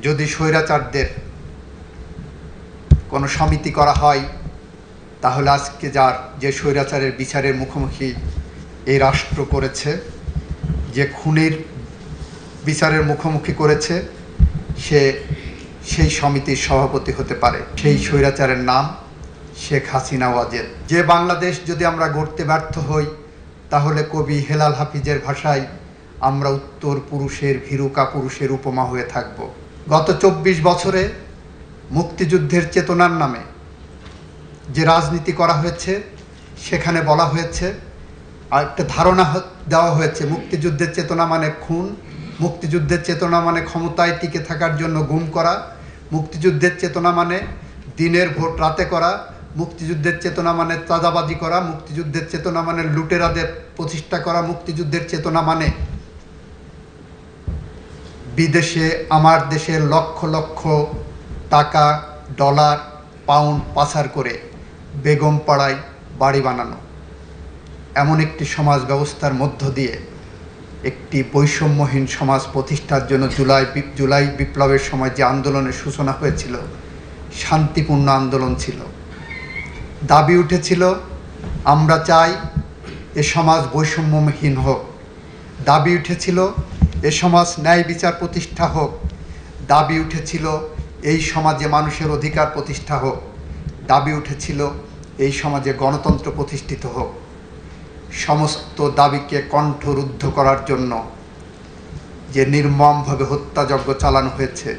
যদি স্বৈরাচারদের কোনো সমিতি করা হয় তাহলে আজকে যে স্বৈরাচারের বিচারের মুখোমুখি এই রাষ্ট্র করেছে, যে খুনের বিচারের মুখোমুখি করেছে, সেই সমিতির সভাপতি হতে পারে। সেই স্বৈরাচারের নাম শেখ হাসিনা ওয়াজেদ। যে বাংলাদেশ যদি আমরা গড়তে ব্যর্থ হই তাহলে কবি হেলাল হাফিজের ভাষায় আমরা উত্তর পুরুষের ভীরু কাপুরুষের উপমা হয়ে থাকব। গত 24 বছরে মুক্তিযুদ্ধের চেতনার নামে যে রাজনীতি করা হয়েছে, সেখানে বলা হয়েছে আর একটা ধারণা দেওয়া হয়েছে মুক্তিযুদ্ধের চেতনা মানে খুন, মুক্তিযুদ্ধের চেতনা মানে ক্ষমতায় টিকে থাকার জন্য গুম করা, মুক্তিযুদ্ধের চেতনা মানে দিনের ভোট রাতে করা, মুক্তিযুদ্ধের চেতনা মানে চাঁদাবাজি করা, মুক্তিযুদ্ধের চেতনা মানে লুটেরাদের প্রতিষ্ঠা করা, মুক্তিযুদ্ধের চেতনা মানে বিদেশে আমার দেশের লক্ষ লক্ষ টাকা, ডলার, পাউন্ড পাচার করে বেগমপাড়ায় বাড়ি বানানো। এমন একটি সমাজ ব্যবস্থার মধ্য দিয়ে একটি বৈষম্যহীন সমাজ প্রতিষ্ঠার জন্য জুলাই বিপ্লবের সময় যে আন্দোলনের সূচনা হয়েছিল, শান্তিপূর্ণ আন্দোলন ছিল। দাবি উঠেছিল, আমরা চাই এ সমাজ বৈষম্যহীন হোক। দাবি উঠেছিল, এ সমাজ ন্যায় বিচার প্রতিষ্ঠা হোক। দাবি উঠেছিল, এই সমাজে মানুষের অধিকার প্রতিষ্ঠা হোক। দাবি উঠেছিল, এই সমাজে গণতন্ত্র প্রতিষ্ঠিত হোক। সমস্ত দাবিকে কণ্ঠরুদ্ধ করার জন্য যে নির্মমভাবে হত্যাযজ্ঞ চালানো হয়েছে,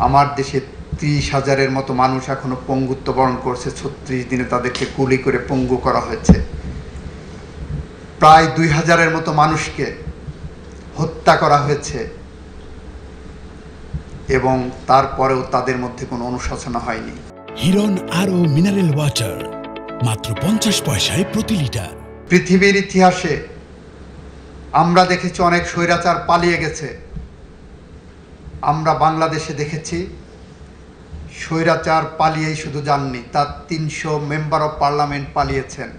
আমার দেশে 30,000-এর মতো মানুষ এখনো পঙ্গুত্ব বরণ করছে। 36 দিনে তাদেরকে গুলি করে পঙ্গু করা হয়েছে। প্রায় 2,000-এর মতো মানুষকে হত্যা করা হয়েছে এবং তারপরেও তাদের মধ্যে কোনো অনুশোচনা হয়নি। হিরন আরও মিনারেল ওয়াটার মাত্র 50 পয়সায় প্রতি লিটার। পৃথিবীর ইতিহাসে আমরা দেখেছি অনেক স্বৈরাচার পালিয়ে গেছে। আমরা বাংলাদেশে দেখেছি স্বৈরাচার পালিয়েই শুধু যাননি, তার 300 মেম্বার অফ পার্লামেন্ট পালিয়েছেন,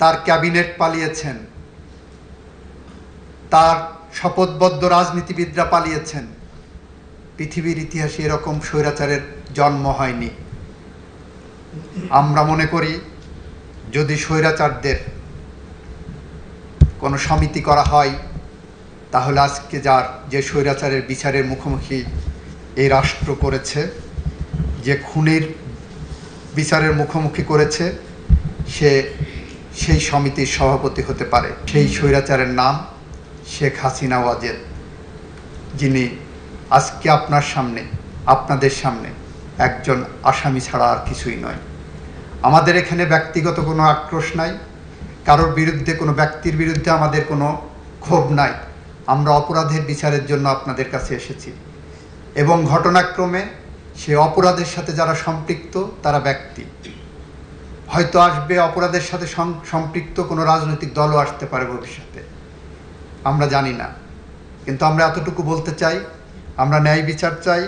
তার ক্যাবিনেট পালিয়েছেন, তার শপথবদ্ধ রাজনীতিবিদরা পালিয়েছেন। পৃথিবীর ইতিহাসে এরকম স্বৈরাচারের জন্ম হয়নি। আমরা মনে করি যদি স্বৈরাচারদের কোনো সমিতি করা হয় তাহলে আজকে যে স্বৈরাচারের বিচারের মুখোমুখি এই রাষ্ট্র করেছে, যে খুনের বিচারের মুখোমুখি করেছে, সেই সমিতির সভাপতি হতে পারে। সেই স্বৈরাচারের নাম শেখ হাসিনা ওয়াজেদ, যিনি আজকে আপনাদের সামনে একজন আসামি ছাড়া আর কিছুই নয়। আমাদের এখানে ব্যক্তিগত কোনো আক্রোশ নাই, কারোর বিরুদ্ধে, কোনো ব্যক্তির বিরুদ্ধে আমাদের কোনো ক্ষোভ নাই। আমরা অপরাধের বিচারের জন্য আপনাদের কাছে এসেছি এবং ঘটনাক্রমে সে অপরাধের সাথে যারা সম্পৃক্ত তারা ব্যক্তি, হয়তো আসবে অপরাধের সাথে সম্পৃক্ত কোনো রাজনৈতিক দলও আসতে পারে ভবিষ্যতে, আমরা জানি না। কিন্তু আমরা এতটুকু বলতে চাই, আমরা ন্যায় বিচার চাই,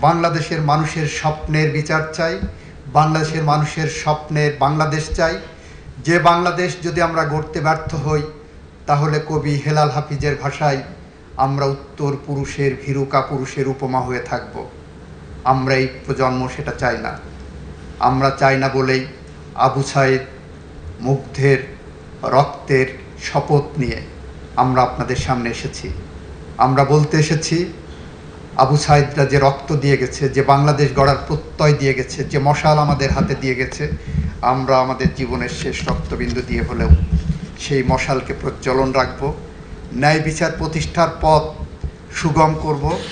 বাংলাদেশের মানুষের স্বপ্নের বিচার চাই, বাংলাদেশের মানুষের স্বপ্নের বাংলাদেশ চাই। যে বাংলাদেশ যদি আমরা গড়তে ব্যর্থ হই তাহলে কবি হেলাল হাফিজের ভাষায় আমরা উত্তর পুরুষের ভীরু কাপুরুষের উপমা হয়ে থাকব। আমরা এই প্রজন্ম সেটা চাই না। আমরা চাই না বলেই আবু সাইদ মুগ্ধের রক্তের শপথ নিয়ে আমরা আপনাদের সামনে এসেছি। আমরা বলতে এসেছি, আবু সাইদরা যে রক্ত দিয়ে গেছে, যে বাংলাদেশ গড়ার প্রত্যয় দিয়ে গেছে, যে মশাল আমাদের হাতে দিয়ে গেছে, আমরা আমাদের জীবনের শেষ রক্তবিন্দু দিয়ে হলেও সেই মশালকে প্রজ্বলন রাখব, ন্যায় বিচার প্রতিষ্ঠার পথ সুগম করব।